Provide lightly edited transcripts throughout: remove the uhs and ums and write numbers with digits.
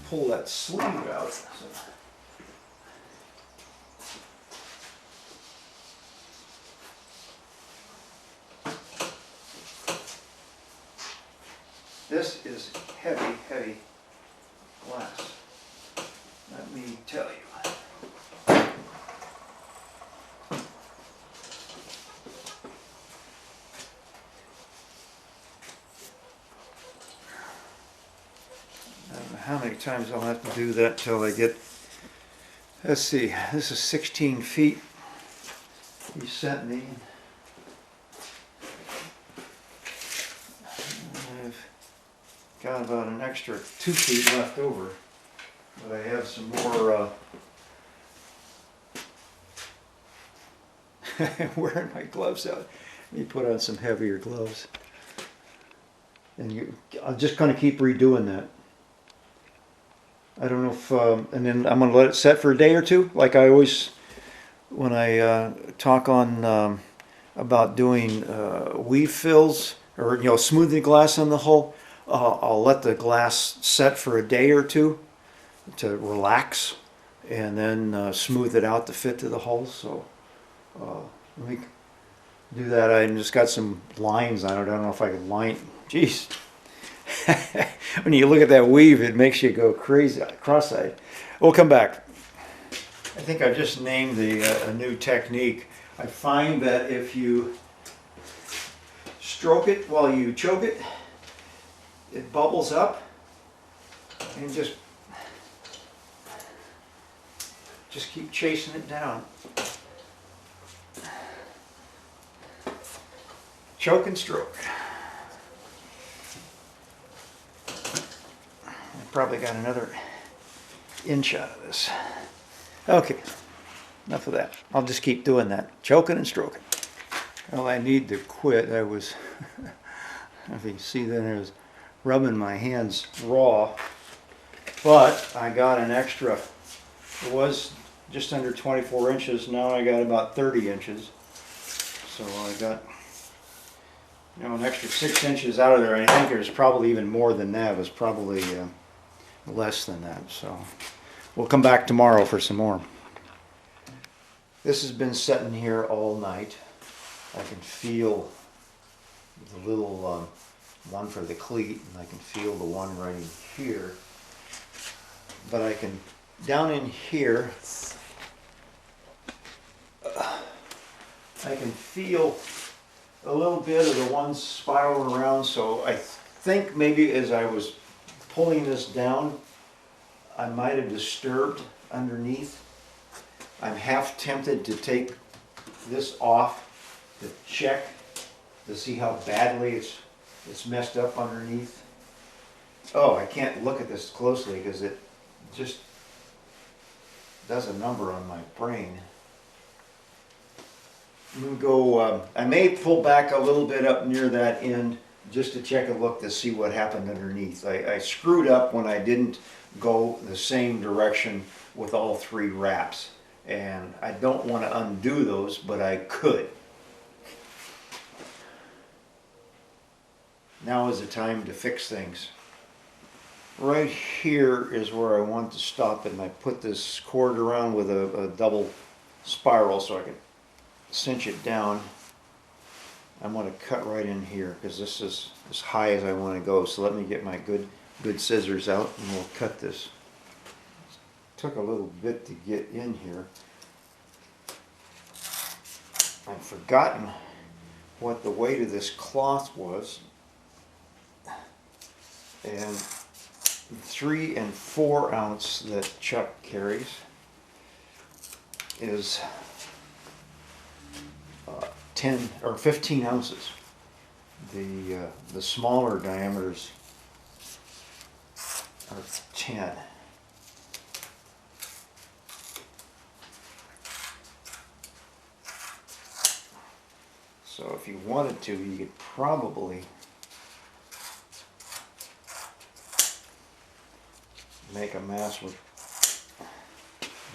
pull that sleeve out. So. This is heavy, heavy glass. Let me tell you. I don't know how many times I'll have to do that till I get, let's see, this is 16 feet he sent me. I've got about an extra 2 feet left over, but I have some more, wearing my gloves out. Let me put on some heavier gloves. And I'm just going to keep redoing that. I don't know if, and then I'm going to let it set for a day or two, like I always, when I talk on about doing weave fills, or smoothing the glass on the hull. I'll let the glass set for a day or two to relax, and then smooth it out to fit to the hull. So let me do that. I just got some lines on it. I don't know if I can line. Jeez. When you look at that weave, it makes you go crazy, cross-eyed. We'll come back. I think I just named a new technique. I find that if you stroke it while you choke it, it bubbles up, and just keep chasing it down. Choke and stroke. Probably got another inch out of this. Okay, enough of that. I'll just keep doing that, choking and stroking. Well, I need to quit. I was, if you see that, I was rubbing my hands raw, but I got an extra. It was just under 24 inches. Now I got about 30 inches. So I got, an extra 6 inches out of there. I think there's probably even more than that. It was probably less than that. So we'll come back tomorrow for some more. This has been sitting here all night. I can feel the little one for the cleat, and I can feel the one right in here. But I can, down in here, I can feel a little bit of the one spiraling around. So I think maybe as I was pulling this down, I might have disturbed underneath. I'm half tempted to take this off to check to see how badly it's messed up underneath. Oh, I can't look at this closely because it just does a number on my brain. I'm gonna go, I may pull back a little bit up near that end just to check a look to see what happened underneath. I screwed up when I didn't go the same direction with all three wraps, and I don't want to undo those, but I could. Now is the time to fix things. Right here is where I want to stop it, and I put this cord around with a double spiral so I can cinch it down. I'm going to cut right in here because this is as high as I want to go. So let me get my good scissors out and we'll cut this. Took a little bit to get in here. I've forgotten what the weight of this cloth was. And 3 and 4 ounce that Chuck carries is 10 or 15 ounces. The smaller diameters are 10. So if you wanted to, you could probably make a mask with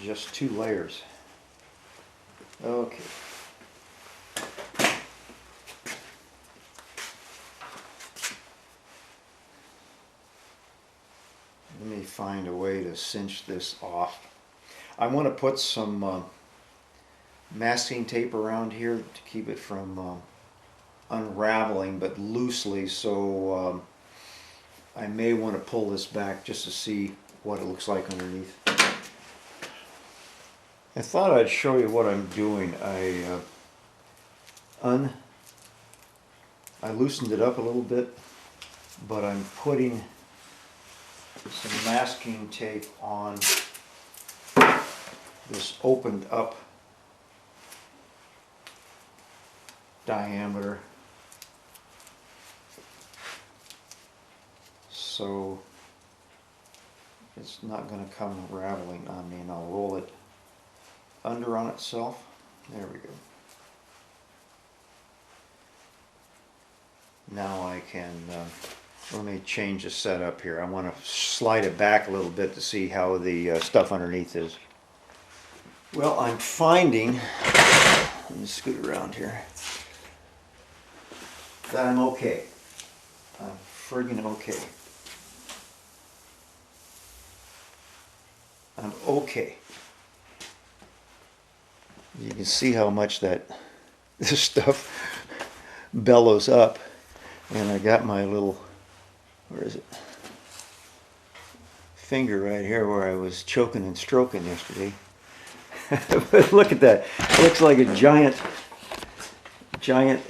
just 2 layers. Okay. Let me find a way to cinch this off. I want to put some masking tape around here to keep it from unraveling, but loosely, so I may want to pull this back just to see what it looks like underneath. I thought I'd show you what I'm doing. I loosened it up a little bit, but I'm putting some masking tape on this opened up diameter, so it's not going to come unraveling on me, and I'll roll it under on itself. There we go. Now I can, let me change the setup here. I want to slide it back a little bit to see how the stuff underneath is. Well, I'm finding, let me scoot around here, that I'm okay. I'm friggin' okay. I'm okay. You can see how much that this stuff bellows up, and I got my little, where is it, finger right here where I was choking and stroking yesterday. But look at that, it looks like a giant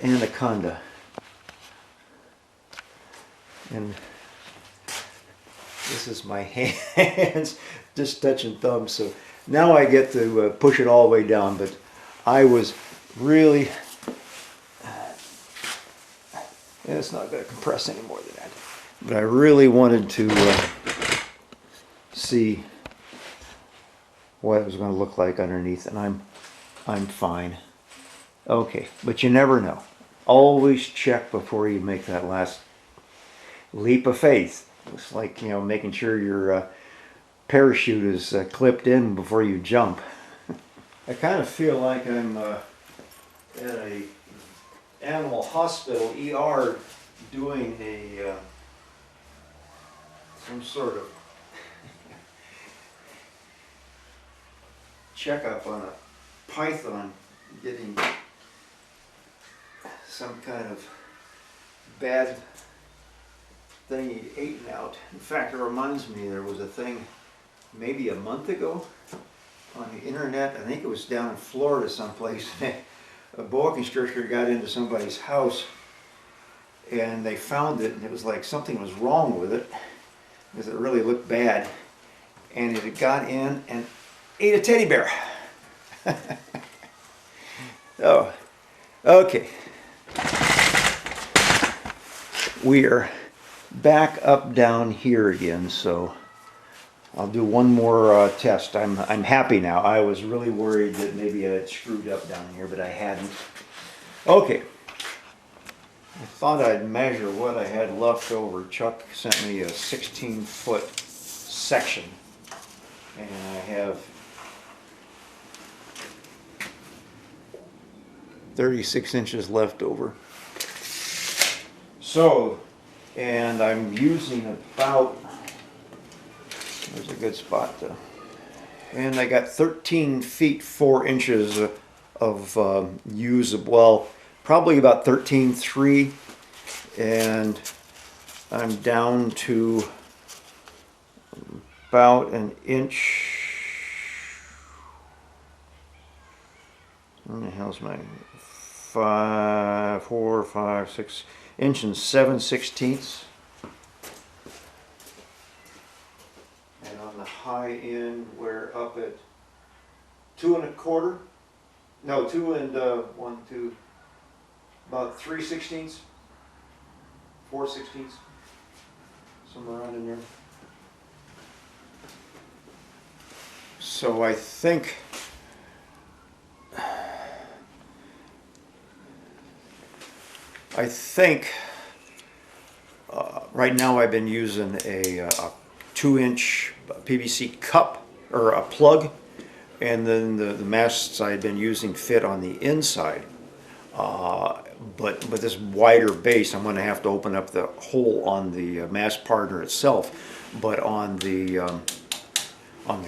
anaconda. And this is my hands just touching thumbs, so now I get to push it all the way down, but I was really, it's not going to compress any more than that, but I really wanted to see what it was going to look like underneath, and I'm fine. Okay, but you never know. Always check before you make that last leap of faith. It's like, you know, making sure your parachute is clipped in before you jump. I kind of feel like I'm at a animal hospital ER doing a some sort of checkup on a python getting some kind of bad thing he'd eaten out. In fact, it reminds me, there was a thing maybe a month ago on the internet, I think it was down in Florida someplace, a boa constrictor got into somebody's house and they found it, and it was like something was wrong with it because it really looked bad, and it had got in and ate a teddy bear. Oh, okay. We are back up down here again, so I'll do one more test. I'm happy now. I was really worried that maybe I had screwed up down here, but I hadn't. Okay. I thought I'd measure what I had left over. Chuck sent me a 16-foot section, and I have 36 inches left over. So, and I'm using about, there's a good spot to, and I got 13 feet 4 inches of usable, well, probably about 13.3, and I'm down to about an inch. What the hell's my 4, 5, 6 inch and 7/16. And on the high end, we're up at 2 1/4. No, 2 and 1, 2, about 3/16, 4/16, somewhere around in there. So I think right now I've been using a 2-inch PVC cup, or a plug, and then the masts I've been using fit on the inside. but this wider base, I'm going to have to open up the hole on the mass partner itself, but on the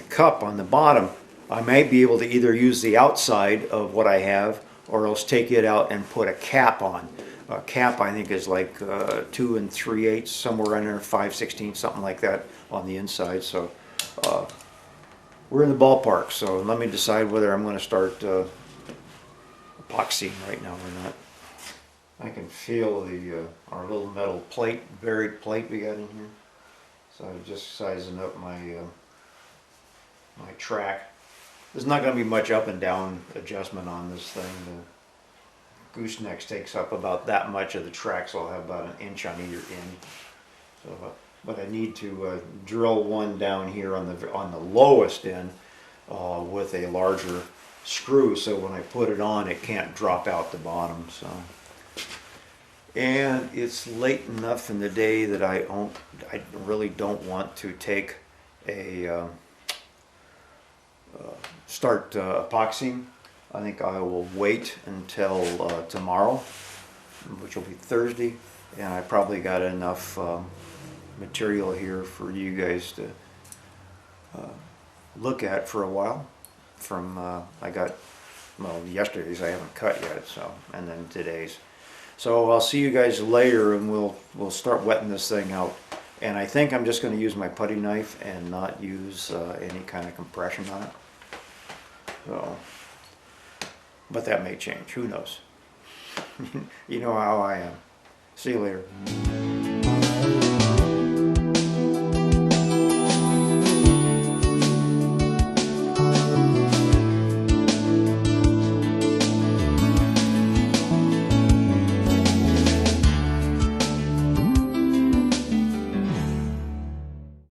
cup on the bottom, I might be able to either use the outside of what I have, or else take it out and put a cap on. A cap, I think, is like 2 3/8, somewhere in there, 5/16, something like that on the inside. So we're in the ballpark. So let me decide whether I'm going to start epoxying right now or not. I can feel the our little metal plate, buried plate we got in here. So I'm just sizing up my my track. There's not going to be much up and down adjustment on this thing. The goosenecks takes up about that much of the track, so I'll have about 1 inch on either end. So, but I need to drill one down here on the lowest end with a larger screw, so when I put it on, it can't drop out the bottom. So, and it's late enough in the day that I really don't want to take a start epoxying. I think I will wait until tomorrow, which will be Thursday, and I probably got enough material here for you guys to look at for a while. From I got, well, yesterday's I haven't cut yet, so, and then today's. So I'll see you guys later, and we'll start wetting this thing out. And I think I'm just going to use my putty knife and not use any kind of compression on it. So, but that may change. Who knows? You know how I am. See you later.